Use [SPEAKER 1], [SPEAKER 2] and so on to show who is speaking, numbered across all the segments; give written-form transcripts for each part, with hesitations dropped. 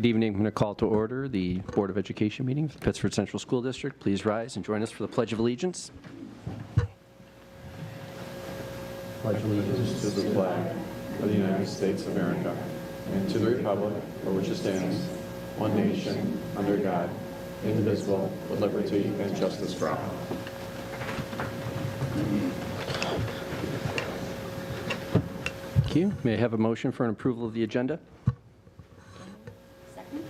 [SPEAKER 1] Good evening. I'm going to call to order the Board of Education meeting for the Pittsford Central School District. Please rise and join us for the Pledge of Allegiance.
[SPEAKER 2] Pledge allegiance to the flag of the United States of America and to the republic for which it stands, one nation, under God, indivisible, with liberty and justice for all.
[SPEAKER 1] Thank you. May I have a motion for an approval of the agenda?
[SPEAKER 3] Second.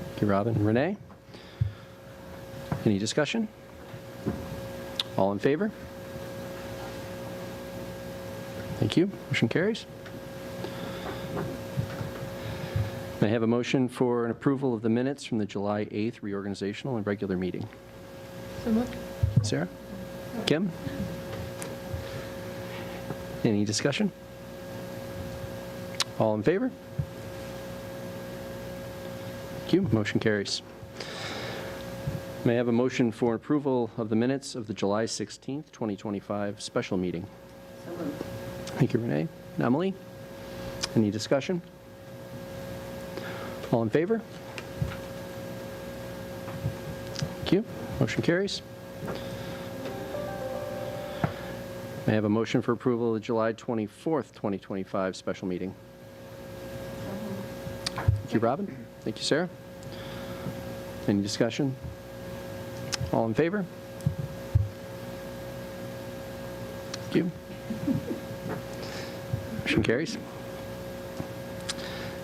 [SPEAKER 1] Thank you, Robin. Renee? Any discussion? All in favor? Thank you. Motion carries. May I have a motion for an approval of the minutes from the July 8th reorganizational and regular meeting?
[SPEAKER 3] So moved.
[SPEAKER 1] Sarah? Kim? Any discussion? All in favor? Thank you. Motion carries. May I have a motion for approval of the minutes of the July 16th, 2025 special meeting?
[SPEAKER 3] So moved.
[SPEAKER 1] Thank you, Renee. Emily? Any discussion? All in favor? Thank you. Motion carries. May I have a motion for approval of the July 24th, 2025 special meeting? Thank you, Robin. Thank you, Sarah. Any discussion? All in favor? Thank you. Motion carries.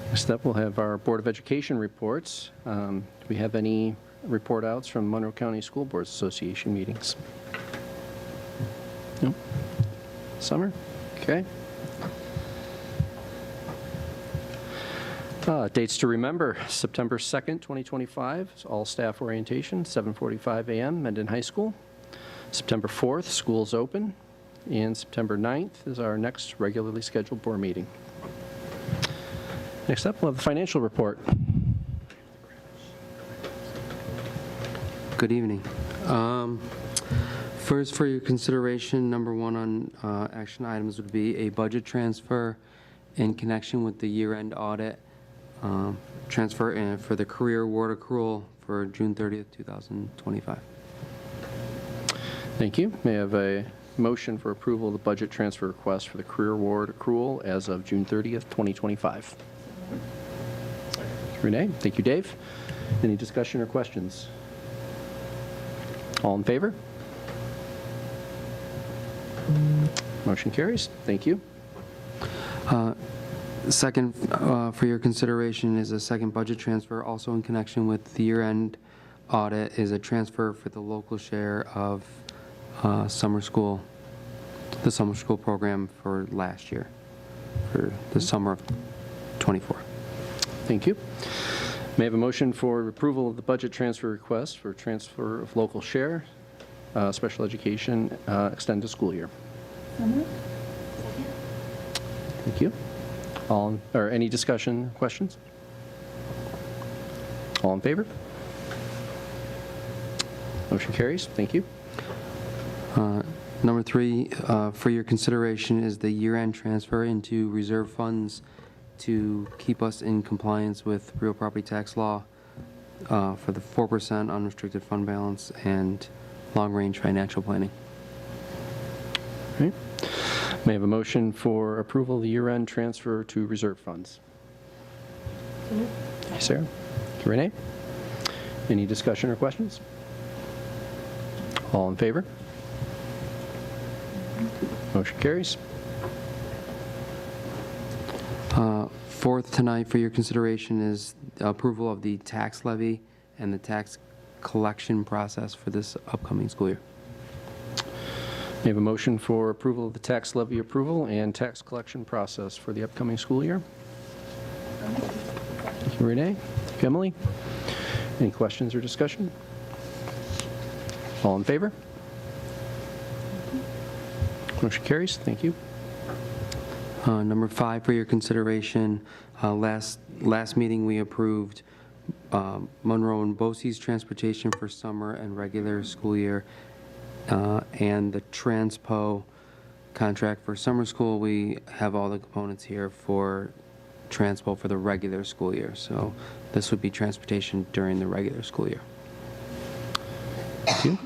[SPEAKER 1] Next up, we'll have our Board of Education reports. Do we have any report outs from Monroe County School Boards Association meetings? No? Summer? Okay. Dates to remember: September 2nd, 2025, is all staff orientation, 7:45 a.m., Mendon High School. September 4th, schools open. And September 9th is our next regularly scheduled board meeting. Next up, we'll have the financial report.
[SPEAKER 4] Good evening. First, for your consideration, number one on action items would be a budget transfer in connection with the year-end audit transfer for the career award accrual for June 30th, 2025.
[SPEAKER 1] Thank you. May I have a motion for approval of the budget transfer request for the career award accrual as of June 30th, 2025? Renee? Thank you, Dave. Any discussion or questions? All in favor? Motion carries. Thank you.
[SPEAKER 4] Second, for your consideration is a second budget transfer, also in connection with the year-end audit, is a transfer for the local share of summer school, the summer school program for last year, for the summer of 24.
[SPEAKER 1] Thank you. May I have a motion for approval of the budget transfer request for transfer of local share, special education, extended school year?
[SPEAKER 3] So moved.
[SPEAKER 1] Thank you. Any discussion, questions? All in favor? Motion carries. Thank you.
[SPEAKER 4] Number three, for your consideration, is the year-end transfer into reserve funds to keep us in compliance with real property tax law for the 4% unrestricted fund balance and long-range financial planning.
[SPEAKER 1] All right. May I have a motion for approval of the year-end transfer to reserve funds?
[SPEAKER 3] So moved.
[SPEAKER 1] Thank you, Sarah. Thank you, Renee. Any discussion or questions? All in favor? Motion carries.
[SPEAKER 4] Fourth tonight for your consideration is approval of the tax levy and the tax collection process for this upcoming school year.
[SPEAKER 1] May I have a motion for approval of the tax levy approval and tax collection process for the upcoming school year? Thank you, Renee. Thank you, Emily. Any questions or discussion? All in favor? Motion carries. Thank you.
[SPEAKER 4] Number five for your consideration, last meeting we approved Monroe and Bosse's transportation for summer and regular school year, and the Transpo contract for summer school. We have all the components here for transpo for the regular school year. So this would be transportation during the regular school year.
[SPEAKER 1] Thank you.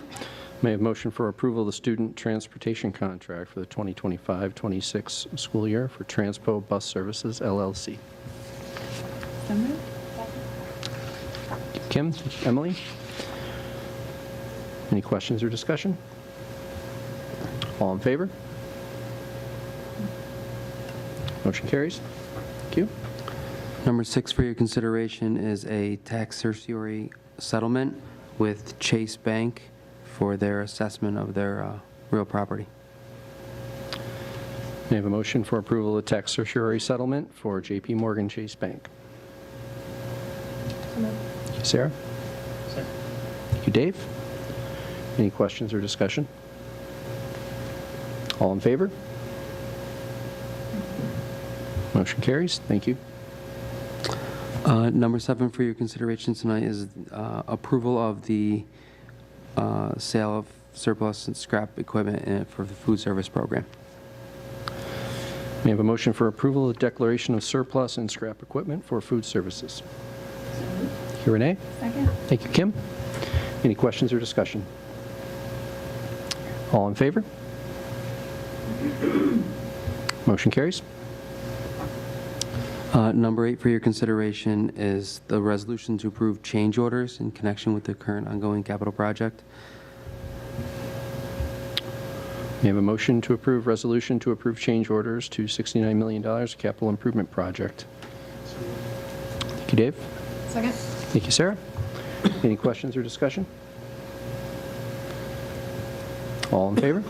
[SPEAKER 1] May I have a motion for approval of the student transportation contract for the 2025-26 school year for Transpo Bus Services, LLC?
[SPEAKER 3] So moved.
[SPEAKER 1] Kim, Emily? Any questions or discussion? All in favor? Motion carries. Thank you.
[SPEAKER 4] Number 6 for your consideration is a tax certiorari settlement with Chase Bank for their assessment of their real property.
[SPEAKER 1] May I have a motion for approval of the tax certiorari settlement for J.P. Morgan Chase Bank?
[SPEAKER 3] So moved.
[SPEAKER 1] Thank you, Sarah. Thank you, Dave. Any questions or discussion? All in favor? Motion carries. Thank you.
[SPEAKER 4] Number 7 for your consideration tonight is approval of the sale of surplus and scrap equipment for the food service program.
[SPEAKER 1] May I have a motion for approval of the declaration of surplus and scrap equipment for food services? Thank you, Renee.
[SPEAKER 3] Second.
[SPEAKER 1] Thank you, Kim. Any questions or discussion? All in favor? Motion carries.
[SPEAKER 4] Number 8 for your consideration is the resolution to approve change orders in connection with the current ongoing capital project.
[SPEAKER 1] May I have a motion to approve resolution to approve change orders to $69 million capital improvement project? Thank you, Dave.
[SPEAKER 3] Second.
[SPEAKER 1] Thank you, Sarah. Any questions or discussion? All in favor?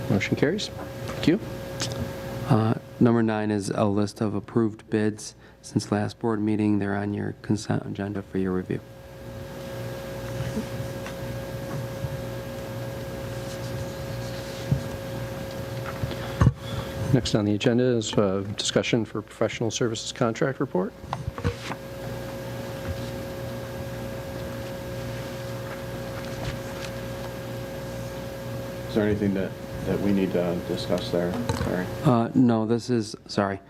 [SPEAKER 1] Motion carries. Thank you.
[SPEAKER 4] Number 9 is a list of approved bids since last board meeting. They're on your consent agenda for your review.
[SPEAKER 1] Next on the agenda is discussion for professional services contract report.
[SPEAKER 2] Is there anything that we need to discuss there, Larry?
[SPEAKER 4] No, this is, sorry.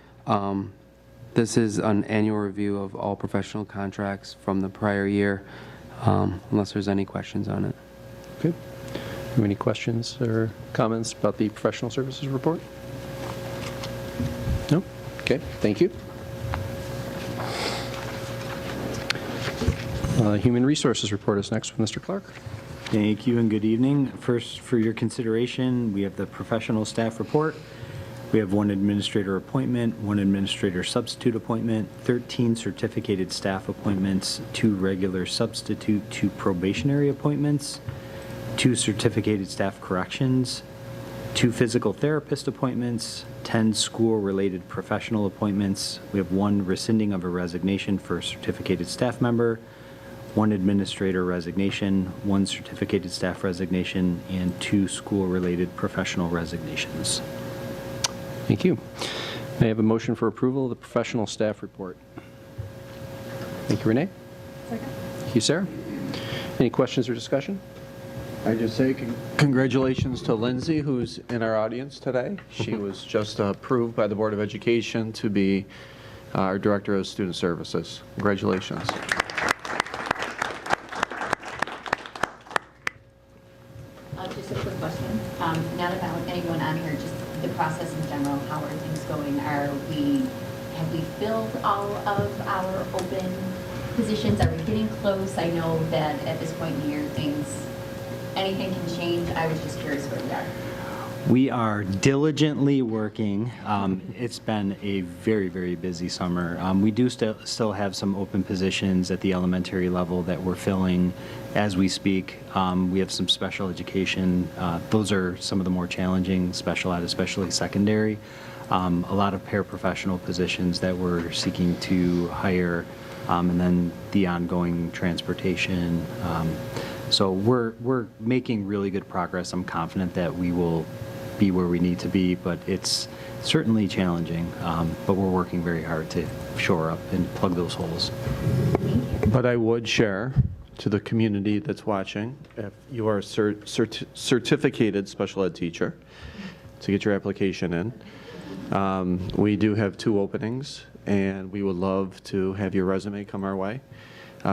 [SPEAKER 4] This is an annual review of all professional contracts from the prior year, unless there's any questions on it.
[SPEAKER 1] Okay. Have any questions or comments about the professional services report? No? Okay, thank you. Human resources report is next with Mr. Clark.
[SPEAKER 5] Thank you and good evening. First, for your consideration, we have the professional staff report. We have 1 administrator appointment, 1 administrator substitute appointment, 13 certificated staff appointments, 2 regular substitute, 2 probationary appointments, 2 certificated staff corrections, 2 physical therapist appointments, 10 school-related professional appointments. We have 1 rescinding of a resignation for a certificated staff member, 1 administrator resignation, 1 certificated staff resignation, and 2 school-related professional resignations.
[SPEAKER 1] Thank you. May I have a motion for approval of the professional staff report? Thank you, Renee.
[SPEAKER 3] Second.
[SPEAKER 1] Thank you, Sarah. Any questions or discussion?
[SPEAKER 2] I just say congratulations to Lindsay, who's in our audience today. She was just approved by the Board of Education to be our Director of Student Services. Congratulations.
[SPEAKER 6] Just a quick question. Now that I don't anyone on here, just the process in general, how are things going? Have we filled all of our open positions? Are we getting close? I know that at this point in the year, anything can change. I was just curious where we are.
[SPEAKER 5] We are diligently working. It's been a very, very busy summer. We do still have some open positions at the elementary level that we're filling as we speak. We have some special education. Those are some of the more challenging special ed, especially secondary. A lot of paraprofessional positions that we're seeking to hire, and then the ongoing transportation. So we're making really good progress. I'm confident that we will be where we need to be, but it's certainly challenging. But we're working very hard to shore up and plug those holes.
[SPEAKER 2] But I would share to the community that's watching, if you are a certificated special ed teacher, to get your application in. We do have 2 openings, and we would love to have your resume come our way.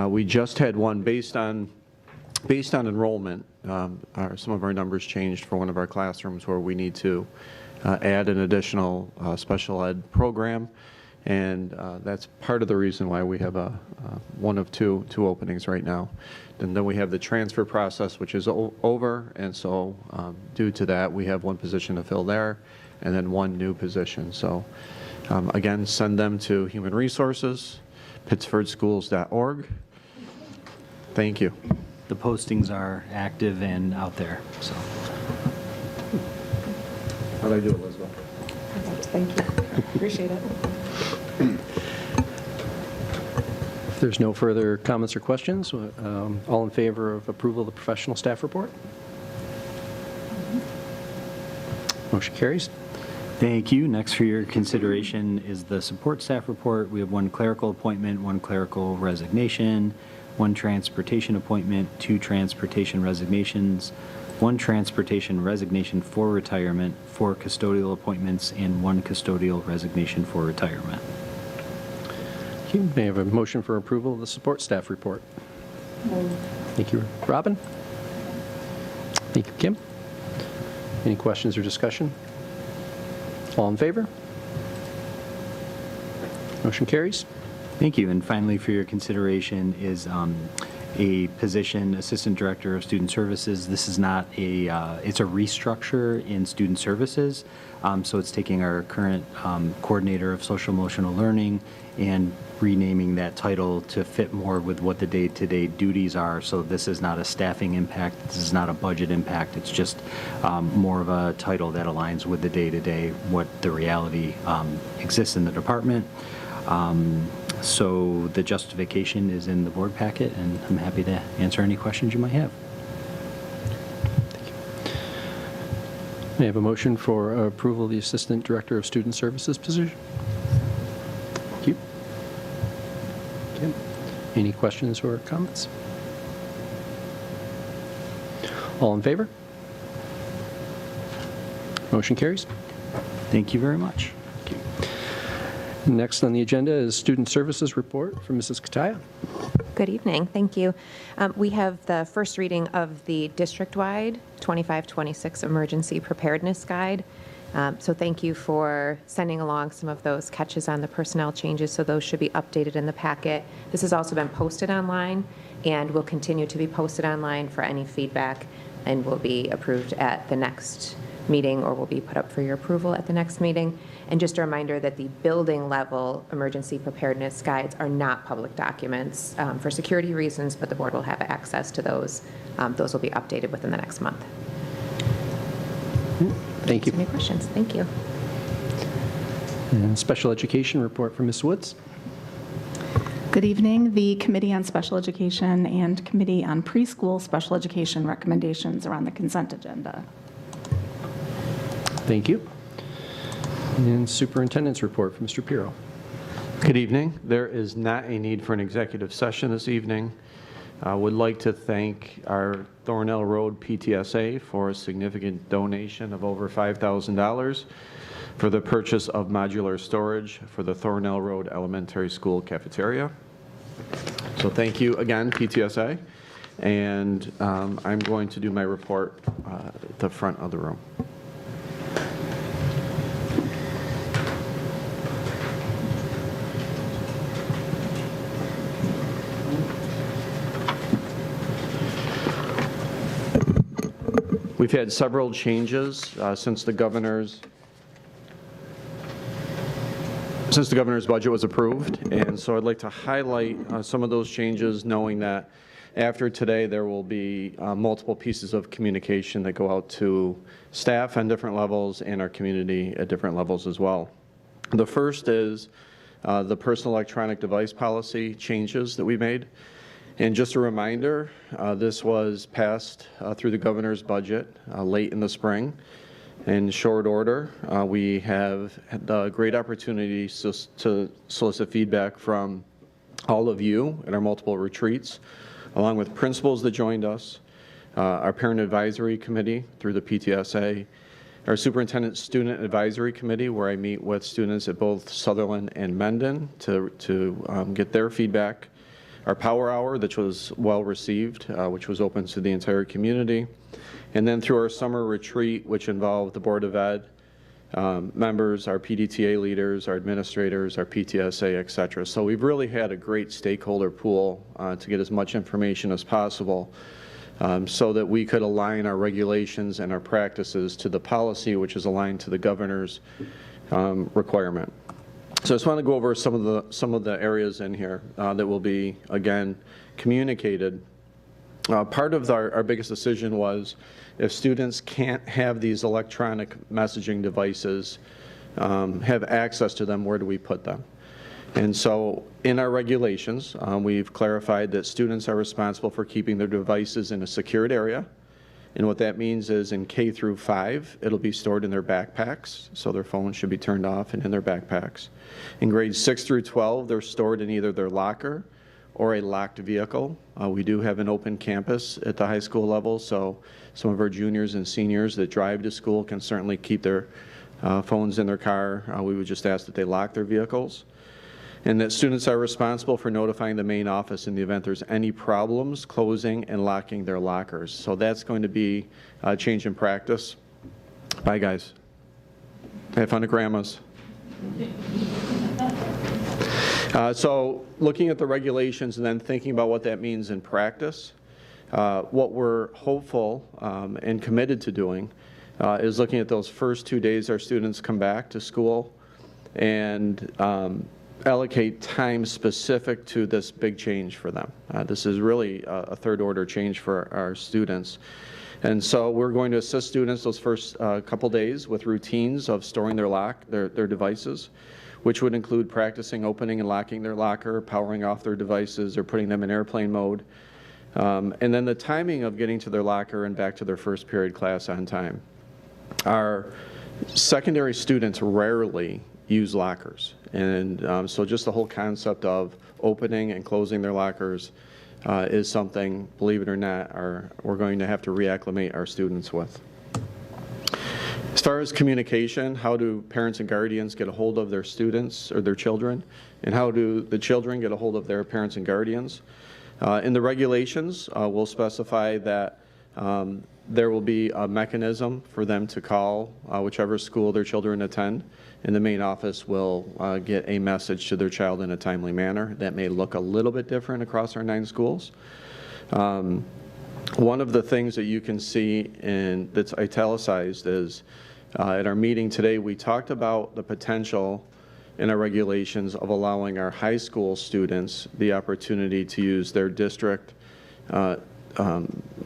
[SPEAKER 2] We just had one based on enrollment. Some of our numbers changed for one of our classrooms where we need to add an additional special ed program, and that's part of the reason why we have one of two openings right now. And then we have the transfer process, which is over, and so due to that, we have 1 position to fill there, and then 1 new position. So again, send them to Human Resources, pittsfordschools.org. Thank you.
[SPEAKER 5] The postings are active and out there, so.
[SPEAKER 2] How'd I do, Elizabeth?
[SPEAKER 3] Thank you. Appreciate it.
[SPEAKER 1] If there's no further comments or questions, all in favor of approval of the professional staff report? Motion carries.
[SPEAKER 5] Thank you. Next for your consideration is the support staff report. We have 1 clerical appointment, 1 clerical resignation, 1 transportation appointment, 2 transportation resignations, 1 transportation resignation for retirement, 4 custodial appointments, and 1 custodial resignation for retirement.
[SPEAKER 1] Okay, may I have a motion for approval of the support staff report? Thank you, Robin. Thank you, Kim. Any questions or discussion? All in favor? Motion carries.
[SPEAKER 5] Thank you. And finally, for your consideration is a position, Assistant Director of Student Services. This is not it's a restructure in student services. So it's taking our current Coordinator of Social Emotional Learning and renaming that title to fit more with what the day-to-day duties are. So this is not a staffing impact. This is not a budget impact. It's just more of a title that aligns with the day-to-day, what the reality exists in the department. So the justification is in the board packet, and I'm happy to answer any questions you might have.
[SPEAKER 1] May I have a motion for approval of the Assistant Director of Student Services position? Thank you. Okay. Any questions or comments? All in favor? Motion carries.
[SPEAKER 5] Thank you very much.
[SPEAKER 1] Next on the agenda is Student Services Report from Mrs. Kataya.
[SPEAKER 7] Good evening. Thank you. We have the first reading of the district-wide 25-26 Emergency Preparedness Guide. So thank you for sending along some of those catches on the personnel changes, so those should be updated in the packet. This has also been posted online and will continue to be posted online for any feedback, and will be approved at the next meeting, or will be put up for your approval at the next meeting. And just a reminder that the building level emergency preparedness guides are not public documents for security reasons, but the board will have access to those. Those will be updated within the next month.
[SPEAKER 1] Thank you.
[SPEAKER 7] Any questions? Thank you.
[SPEAKER 1] And Special Education Report from Ms. Woods.
[SPEAKER 3] Good evening. The Committee on Special Education and Committee on Preschool Special Education recommendations are on the consent agenda.
[SPEAKER 1] Thank you. And Superintendent's Report from Mr. Pirro.
[SPEAKER 2] Good evening. There is not a need for an executive session this evening. I would like to thank our Thornell Road PTSA for a significant donation of over $5,000 for the purchase of modular storage for the Thornell Road Elementary School cafeteria. So thank you again, PTSA. And I'm going to do my report at the front of the room. We've had several changes since the governor's budget was approved, and so I'd like to highlight some of those changes, knowing that after today there will be multiple pieces of communication that go out to staff on different levels and our community at different levels as well. The first is the personal electronic device policy changes that we made. And just a reminder, this was passed through the governor's budget late in the spring. In short order, we have had the great opportunity to solicit feedback from all of you at our multiple retreats, along with principals that joined us, our parent advisory committee through the PTSA, Our Superintendent Student Advisory Committee, where I meet with students at both Sutherland and Mendon to get their feedback. Our Power Hour, which was well received, which was open to the entire community. And then through our summer retreat, which involved the Board of Ed members, our PDTA leaders, our administrators, our PTSA, et cetera. So we've really had a great stakeholder pool to get as much information as possible so that we could align our regulations and our practices to the policy, which is aligned to the governor's requirement. So I just want to go over some of the areas in here that will be, again, communicated. Part of our biggest decision was if students can't have these electronic messaging devices, have access to them, where do we put them? And so in our regulations, we've clarified that students are responsible for keeping their devices in a secured area. And what that means is in K through 5, it'll be stored in their backpacks, so their phones should be turned off and in their backpacks. In grades 6 through 12, they're stored in either their locker or a locked vehicle. We do have an open campus at the high school level, so some of our juniors and seniors that drive to school can certainly keep their phones in their car. We would just ask that they lock their vehicles. And that students are responsible for notifying the main office in the event there's any problems closing and locking their lockers. So that's going to be a change in practice. Bye, guys. Have fun at Grandma's. So looking at the regulations and then thinking about what that means in practice, what we're hopeful and committed to doing is looking at those first 2 days our students come back to school and allocate time specific to this big change for them. This is really a third order change for our students. And so we're going to assist students those first couple days with routines of storing their devices, which would include practicing opening and locking their locker, powering off their devices, or putting them in airplane mode. And then the timing of getting to their locker and back to their first period class on time. Our secondary students rarely use lockers. And so just the whole concept of opening and closing their lockers is something, believe it or not, we're going to have to reacclimate our students with. As far as communication, how do parents and guardians get a hold of their students or their children? And how do the children get a hold of their parents and guardians? In the regulations, we'll specify that there will be a mechanism for them to call whichever school their children attend, and the main office will get a message to their child in a timely manner. That may look a little bit different across our 9 schools. One of the things that you can see that's italicized is at our meeting today, we talked about the potential in our regulations of allowing our high school students the opportunity to use their district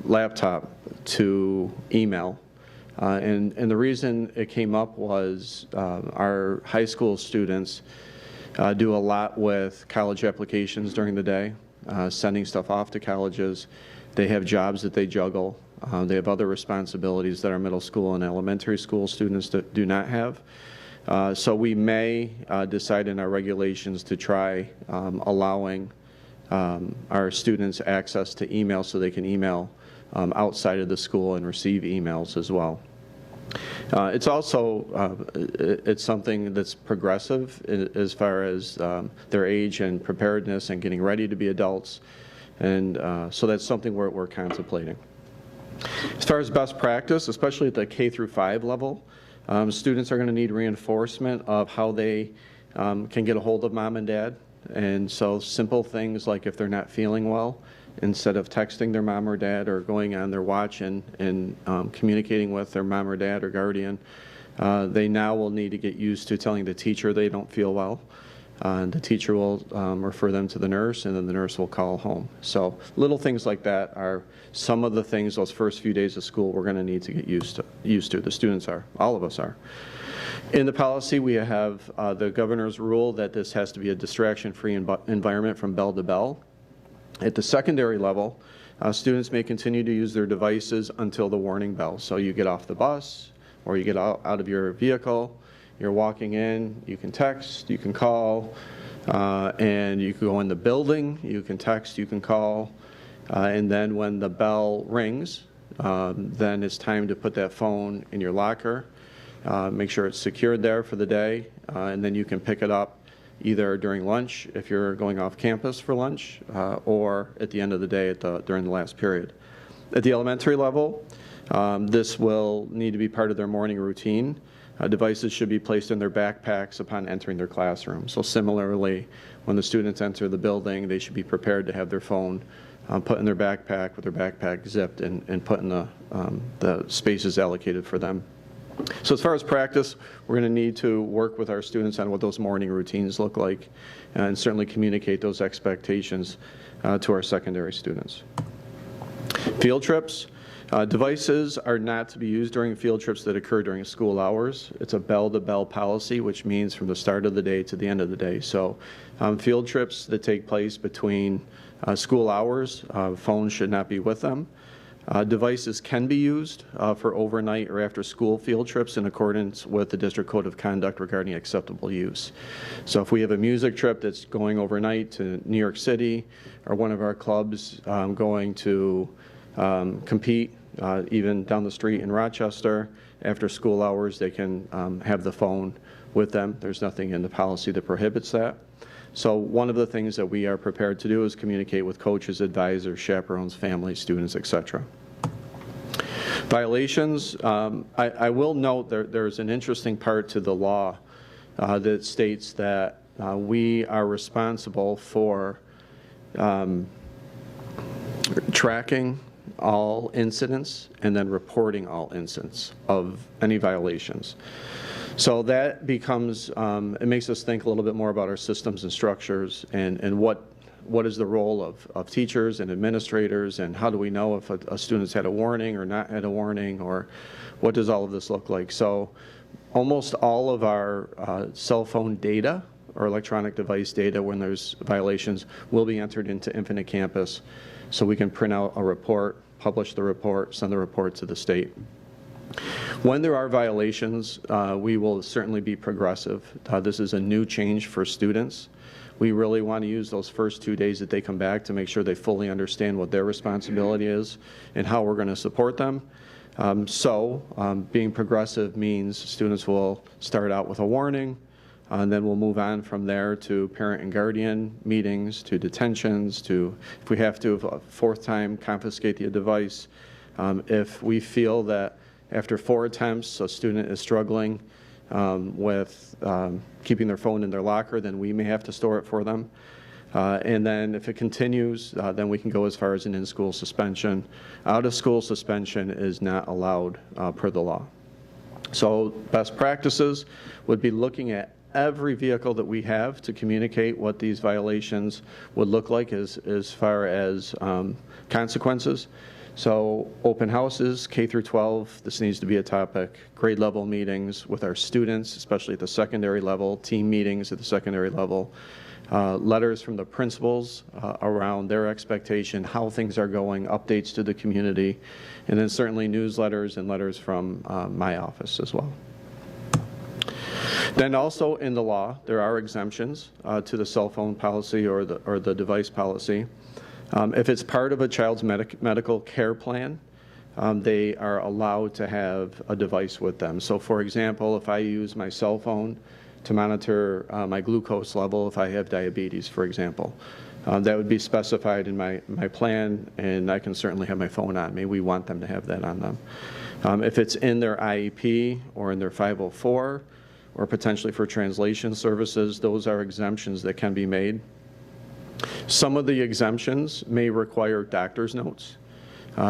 [SPEAKER 2] laptop to email. And the reason it came up was our high school students do a lot with college applications during the day, sending stuff off to colleges. They have jobs that they juggle. They have other responsibilities that our middle school and elementary school students do not have. So we may decide in our regulations to try allowing our students access to email so they can email outside of the school and receive emails as well. It's also it's something that's progressive as far as their age and preparedness and getting ready to be adults, and so that's something we're contemplating. As far as best practice, especially at the K through 5 level, students are going to need reinforcement of how they can get a hold of mom and dad. And so simple things like if they're not feeling well, instead of texting their mom or dad or going on their watch and communicating with their mom or dad or guardian, they now will need to get used to telling the teacher they don't feel well. The teacher will refer them to the nurse, and then the nurse will call home. So little things like that are some of the things those first few days of school we're going to need to get used to. The students are, all of us are. In the policy, we have the governor's rule that this has to be a distraction-free environment from bell to bell. At the secondary level, students may continue to use their devices until the warning bell. So you get off the bus or you get out of your vehicle, you're walking in, you can text, you can call, and you can go in the building, you can text, you can call, and then when the bell rings, then it's time to put that phone in your locker make sure it's secured there for the day, and then you can pick it up either during lunch if you're going off campus for lunch, or at the end of the day during the last period. At the elementary level, this will need to be part of their morning routine. Devices should be placed in their backpacks upon entering their classroom. So similarly, when the students enter the building, they should be prepared to have their phone put in their backpack with their backpack zipped and put in the spaces allocated for them. So as far as practice, we're going to need to work with our students on what those morning routines look like, and certainly communicate those expectations to our secondary students. Field trips. Devices are not to be used during field trips that occur during school hours. It's a bell-to-bell policy, which means from the start of the day to the end of the day. So field trips that take place between school hours, phones should not be with them. Devices can be used for overnight or after school field trips in accordance with the District Code of Conduct regarding acceptable use. So if we have a music trip that's going overnight to New York City, or one of our clubs going to compete even down the street in Rochester, after school hours, they can have the phone with them. There's nothing in the policy that prohibits that. So one of the things that we are prepared to do is communicate with coaches, advisors, chaperones, families, students, etc. Violations, I will note there's an interesting part to the law that states that we are responsible for tracking all incidents and then reporting all incidents of any violations. So that becomes, it makes us think a little bit more about our systems and structures, and what is the role of teachers and administrators, and how do we know if a student's had a warning or not had a warning, or what does all of this look like. So almost all of our cell phone data or electronic device data when there's violations will be entered into Infinite Campus, so we can print out a report, publish the report, send the report to the state. When there are violations, we will certainly be progressive. This is a new change for students. We really want to use those first 2 days that they come back to make sure they fully understand what their responsibility is and how we're going to support them. Being progressive means students will start out with a warning, and then we'll move on from there to parent and guardian meetings, to detentions, to, if we have to, a fourth time, confiscate the device. If we feel that after 4 attempts, a student is struggling with keeping their phone in their locker, then we may have to store it for them. And then if it continues, then we can go as far as an in-school suspension. Out-of-school suspension is not allowed per the law. So best practices would be looking at every vehicle that we have to communicate what these violations would look like as far as consequences. So open houses, K through 12, this needs to be a topic. Grade level meetings with our students, especially at the secondary level, team meetings at the secondary level, letters from the principals around their expectation, how things are going, updates to the community, and then certainly newsletters and letters from my office as well. Then also in the law, there are exemptions to the cell phone policy or the device policy. If it's part of a child's medical care plan, they are allowed to have a device with them. So for example, if I use my cell phone to monitor my glucose level, if I have diabetes, for example, that would be specified in my plan, and I can certainly have my phone on me. We want them to have that on them. If it's in their IEP or in their 504, or potentially for translation services, those are exemptions that can be made. Some of the exemptions may require doctor's notes.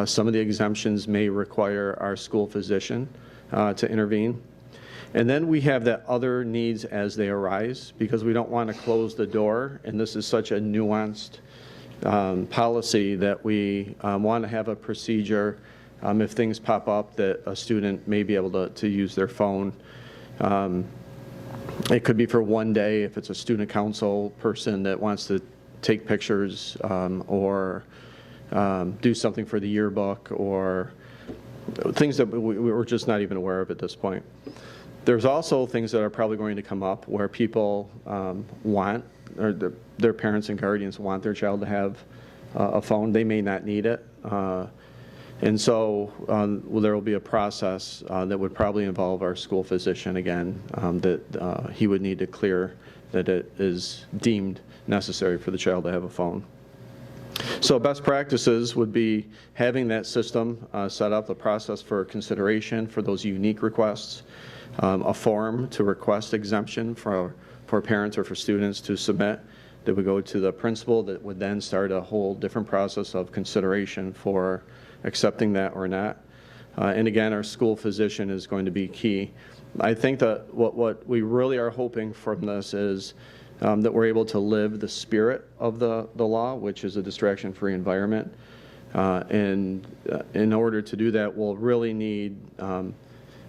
[SPEAKER 2] Some of the exemptions may require our school physician to intervene. And then we have that other needs as they arise, because we don't want to close the door, and this is such a nuanced policy that we want to have a procedure if things pop up that a student may be able to use their phone. It could be for one day if it's a student council person that wants to take pictures or do something for the yearbook, or things that we're just not even aware of at this point. There's also things that are probably going to come up where people want, or their parents and guardians want their child to have a phone. They may not need it. And so well, there will be a process that would probably involve our school physician again, that he would need to clear that it is deemed necessary for the child to have a phone. So best practices would be having that system set up, the process for consideration for those unique requests, a form to request exemption for parents or for students to submit that would go to the principal, that would then start a whole different process of consideration for accepting that or not. And again, our school physician is going to be key. I think that what we really are hoping from this is that we're able to live the spirit of the law, which is a distraction-free environment. And in order to do that, we'll really need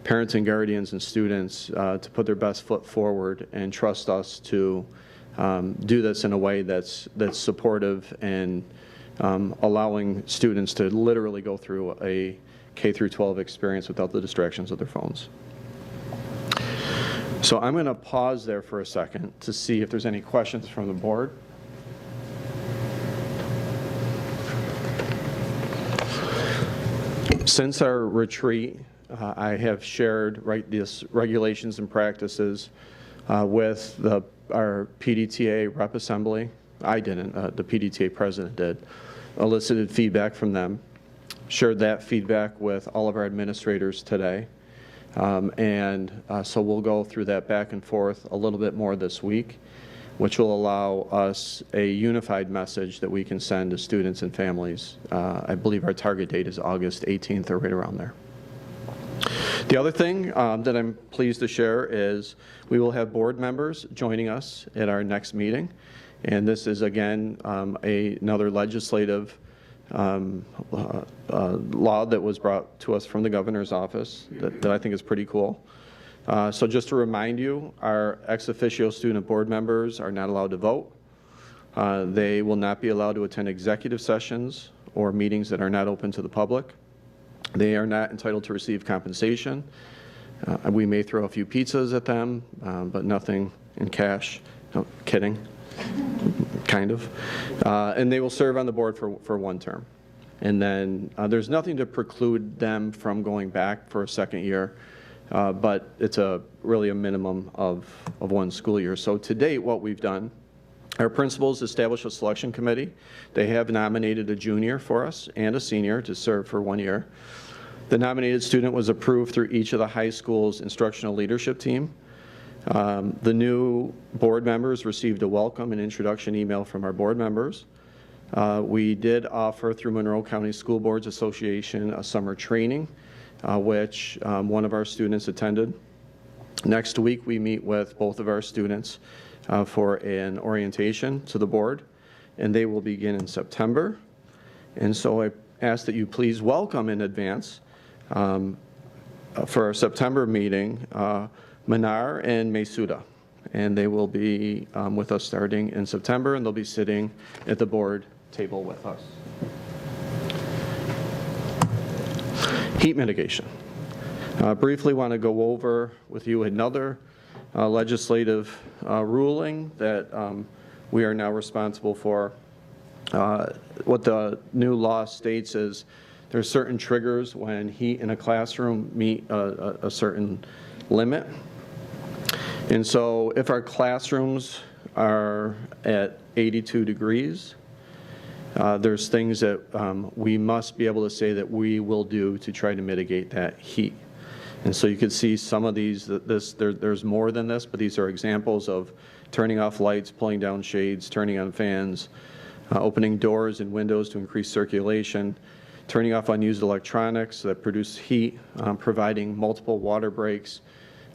[SPEAKER 2] parents and guardians and students to put their best foot forward and trust us to do this in a way that's supportive and allowing students to literally go through a K-12 experience without the distractions of their phones. So I'm going to pause there for a second to see if there's any questions from the board. Since our retreat, I have shared these regulations and practices with our PDTA rep assembly. I didn't, the PDTA president did. Elicited feedback from them, shared that feedback with all of our administrators today. So we'll go through that back and forth a little bit more this week, which will allow us a unified message that we can send to students and families. I believe our target date is August 18th or right around there. The other thing that I'm pleased to share is we will have board members joining us at our next meeting. And this is, again, another legislative law that was brought to us from the governor's office that I think is pretty cool. So just to remind you, our ex officio student board members are not allowed to vote. They will not be allowed to attend executive sessions or meetings that are not open to the public. They are not entitled to receive compensation. We may throw a few pizzas at them, but nothing in cash. No, kidding. Kind of. And they will serve on the board for one term. And then there's nothing to preclude them from going back for a second year, but it's really a minimum of one school year. So to date, what we've done, our principals established a selection committee. They have nominated a junior for us and a senior to serve for 1 year. The nominated student was approved through each of the high schools' instructional leadership team. The new board members received a welcome and introduction email from our board members. We did offer through Monroe County School Boards Association a summer training, which one of our students attended. Next week, we meet with both of our students for an orientation to the board, and they will begin in September. And so I ask that you please welcome in advance for our September meeting, Manar and Mesuda, and they will be with us starting in September, and they'll be sitting at the board table with us. Heat mitigation. Briefly want to go over with you another legislative ruling that we are now responsible for. What the new law states is there are certain triggers when heat in a classroom meet a certain limit. And so if our classrooms are at 82 degrees, there's things that we must be able to say that we will do to try to mitigate that heat. And so you can see some of these, there's more than this, but these are examples of turning off lights, pulling down shades, turning on fans, opening doors and windows to increase circulation, turning off unused electronics that produce heat, providing multiple water breaks.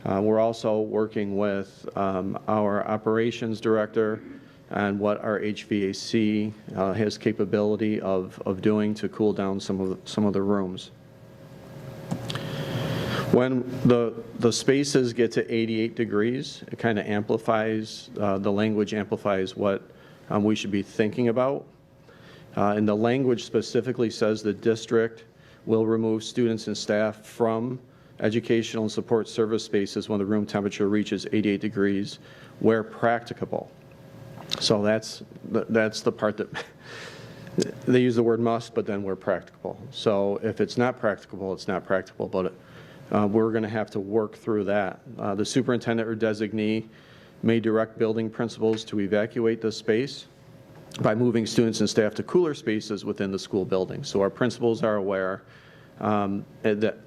[SPEAKER 2] We're also working with our operations director on what our HVAC has capability of doing to cool down some of the rooms. When the spaces get to 88 degrees, it kind of amplifies, the language amplifies what we should be thinking about. And the language specifically says the district will remove students and staff from educational and support service spaces when the room temperature reaches 88 degrees where practicable. So that's the part that they use the word must, but then we're practicable. So if it's not practicable, it's not practicable, but we're going to have to work through that. The superintendent or designee may direct building principals to evacuate the space by moving students and staff to cooler spaces within the school building. So our principals are aware that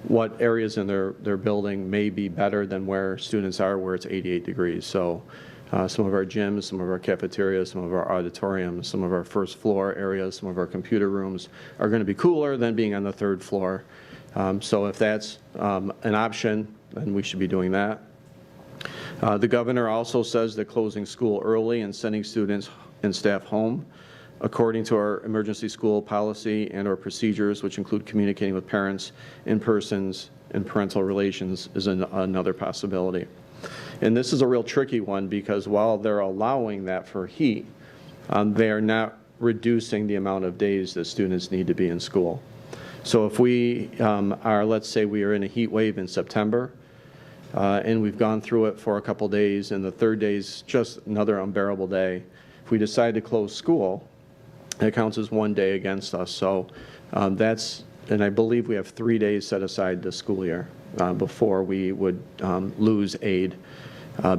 [SPEAKER 2] what areas in their building may be better than where students are, where it's 88 degrees. So some of our gyms, some of our cafeterias, some of our auditoriums, some of our first floor areas, some of our computer rooms are going to be cooler than being on the third floor. So if that's an option, then we should be doing that. The governor also says that closing school early and sending students and staff home, according to our emergency school policy and our procedures, which include communicating with parents, in-persons, and parental relations, is another possibility. And this is a real tricky one because while they're allowing that for heat, they are not reducing the amount of days that students need to be in school. So if we let's say we are in a heat wave in September, and we've gone through it for a couple days, and the third day is just another unbearable day. If we decide to close school, it counts as 1 day against us. So and I believe we have 3 days set aside this school year before we would lose aid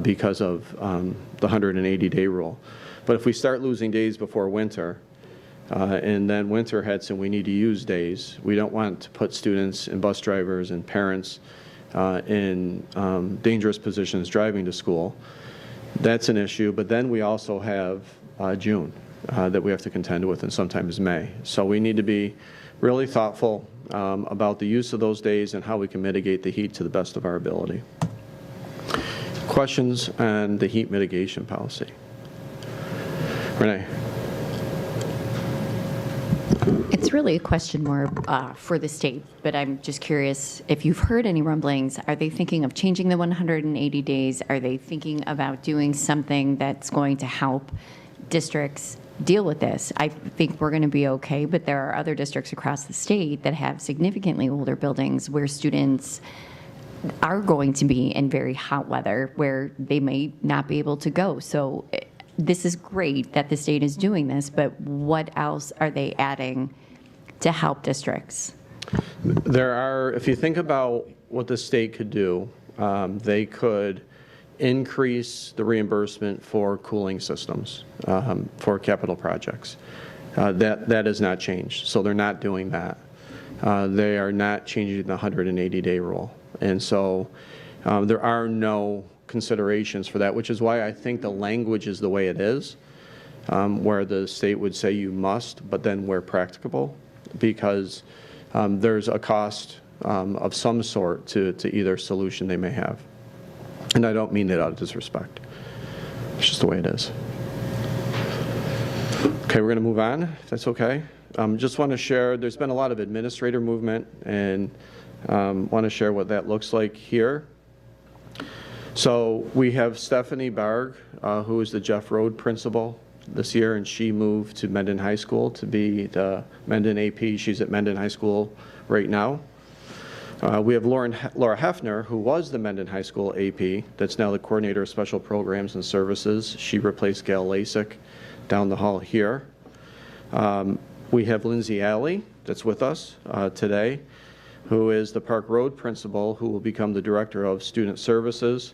[SPEAKER 2] because of the 180-day rule. But if we start losing days before winter, and then winter hits and we need to use days, we don't want to put students and bus drivers and parents in dangerous positions driving to school. That's an issue, but then we also have June that we have to contend with, and sometimes May. So we need to be really thoughtful about the use of those days and how we can mitigate the heat to the best of our ability. Questions on the heat mitigation policy? Renee?
[SPEAKER 8] It's really a question more for the state, but I'm just curious if you've heard any rumblings. Are they thinking of changing the 180 days? Are they thinking about doing something that's going to help districts deal with this? I think we're going to be okay, but there are other districts across the state that have significantly older buildings where students are going to be in very hot weather where they may not be able to go. So this is great that the state is doing this, but what else are they adding to help districts?
[SPEAKER 2] There are, if you think about what the state could do, they could increase the reimbursement for cooling systems for capital projects. That has not changed, so they're not doing that. They are not changing the 180-day rule. And so there are no considerations for that, which is why I think the language is the way it is, where the state would say you must, but then where practicable, because there's a cost of some sort to either solution they may have. And I don't mean that out of disrespect. It's just the way it is. Okay, we're going to move on, if that's okay. Just want to share, there's been a lot of administrator movement, and want to share what that looks like here. So we have Stephanie Barg, who is the Jeff Road principal this year, and she moved to Mendon High School to be the Mendon AP. She's at Mendon High School right now. We have Laura Hefner, who was the Mendon High School AP, that's now the coordinator of special programs and services. She replaced Gail Lasik down the hall here. We have Lindsay Alley, that's with us today, who is the Park Road principal, who will become the director of student services.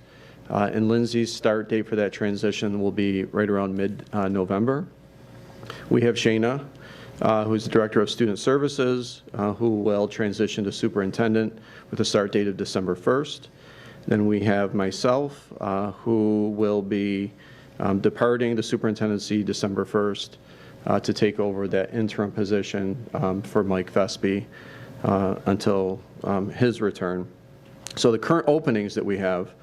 [SPEAKER 2] And Lindsay's start date for that transition will be right around mid-November. We have Shayna, who's the director of student services, who will transition to superintendent with a start date of December 1st. Then we have myself, who will be departing the superintendency December 1st to take over that interim position for Mike Vespi until his return. So the current openings that we have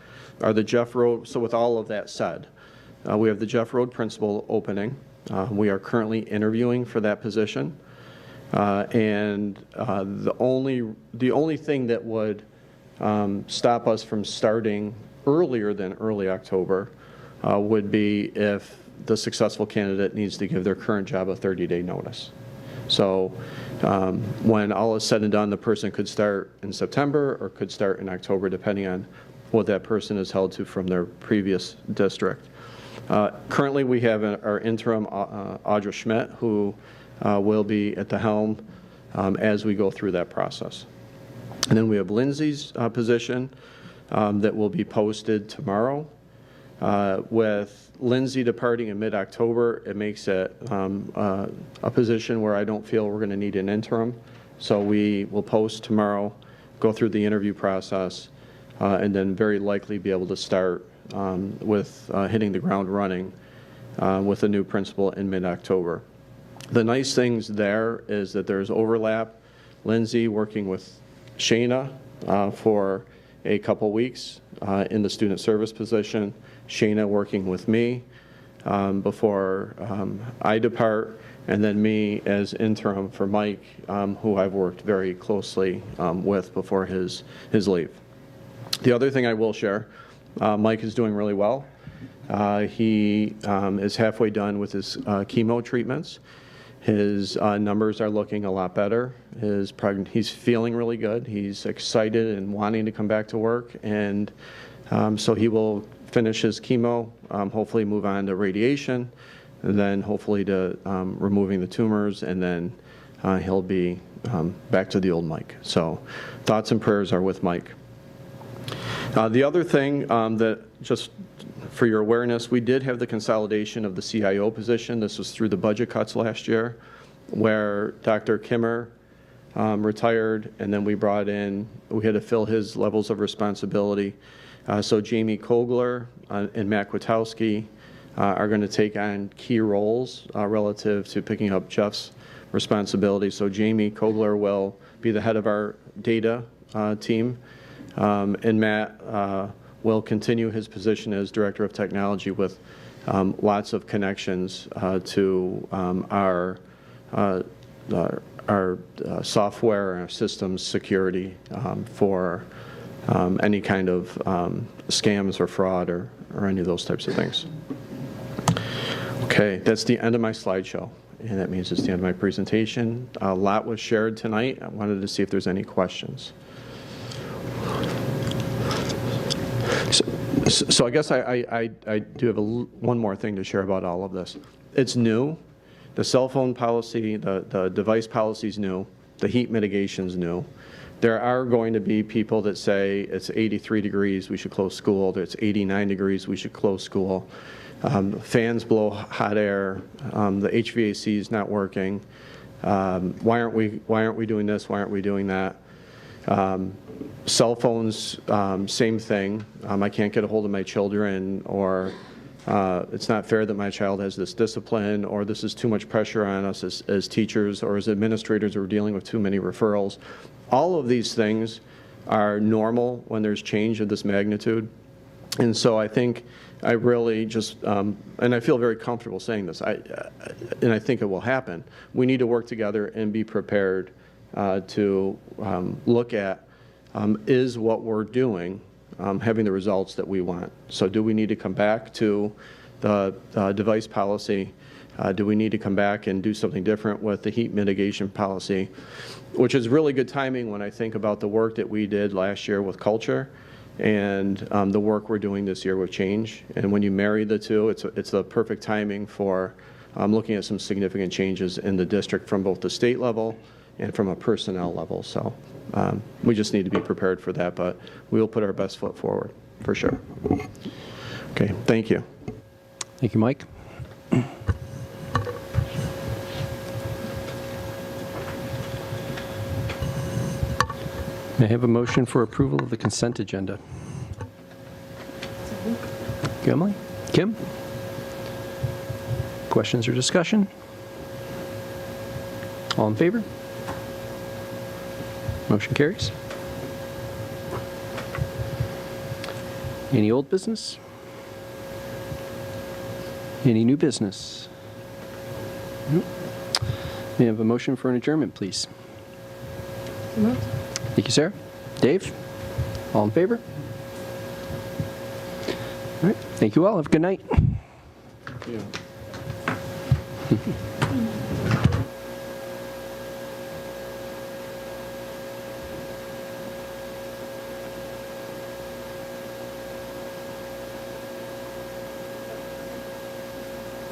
[SPEAKER 2] are the Jeff Road. So with all of that said, we have the Jeff Road principal opening. We are currently interviewing for that position. And the only thing that would stop us from starting earlier than early October would be if the successful candidate needs to give their current job a 30-day notice. So when all is said and done, the person could start in September or could start in October, depending on what that person is held to from their previous district. Currently, we have our interim, Audra Schmidt, who will be at the helm as we go through that process. And then we have Lindsay's position that will be posted tomorrow. With Lindsay departing in mid-October, it makes it a position where I don't feel we're going to need an interim. So we will post tomorrow, go through the interview process, and then very likely be able to start with hitting the ground running with a new principal in mid-October. The nice things there is that there's overlap. Lindsay working with Shayna for a couple weeks in the student service position, Shayna working with me before I depart, and then me as interim for Mike, who I've worked very closely with before his leave. The other thing I will share, Mike is doing really well. He is halfway done with his chemo treatments. His numbers are looking a lot better. He's feeling really good. He's excited and wanting to come back to work, and so he will finish his chemo, hopefully move on to radiation, and then hopefully to removing the tumors, and then he'll be back to the old Mike. So thoughts and prayers are with Mike. The other thing that, just for your awareness, we did have the consolidation of the CIO position. This was through the budget cuts last year, where Dr. Kimmer retired, and then we had to fill his levels of responsibility. So Jamie Kogler and Matt Kwiatkowski are going to take on key roles relative to picking up Jeff's responsibility. So Jamie Kogler will be the head of our data team, and Matt will continue his position as Director of Technology with lots of connections to our software and our systems security for any kind of scams or fraud or any of those types of things. Okay, that's the end of my slideshow, and that means it's the end of my presentation. A lot was shared tonight. I wanted to see if there's any questions. So I guess I do have one more thing to share about all of this. It's new. The cell phone policy, the device policy is new. The heat mitigation is new. There are going to be people that say it's 83 degrees, we should close school. It's 89 degrees, we should close school. Fans blow hot air. The HVAC is not working. Why aren't we doing this? Why aren't we doing that? Cell phones, same thing. I can't get a hold of my children, or it's not fair that my child has this discipline, or this is too much pressure on us as teachers or as administrators who are dealing with too many referrals. All of these things are normal when there's change of this magnitude. And so I think I really just, and I feel very comfortable saying this, and I think it will happen. We need to work together and be prepared to look at, is what we're doing having the results that we want? So do we need to come back to the device policy? Do we need to come back and do something different with the heat mitigation policy? Which is really good timing when I think about the work that we did last year with culture and the work we're doing this year with change. And when you marry the two, it's the perfect timing for looking at some significant changes in the district from both the state level and from a personnel level. So we just need to be prepared for that, but we will put our best foot forward, for sure. Okay, thank you.
[SPEAKER 1] Thank you, Mike. May I have a motion for approval of the consent agenda? Emily? Kim? Questions or discussion? All in favor? Motion carries. Any old business? Any new business? Nope. May I have a motion for an adjournment, please? Thank you, Sarah. Dave? All in favor? All right. Thank you all. Have a good night.
[SPEAKER 2] Yeah.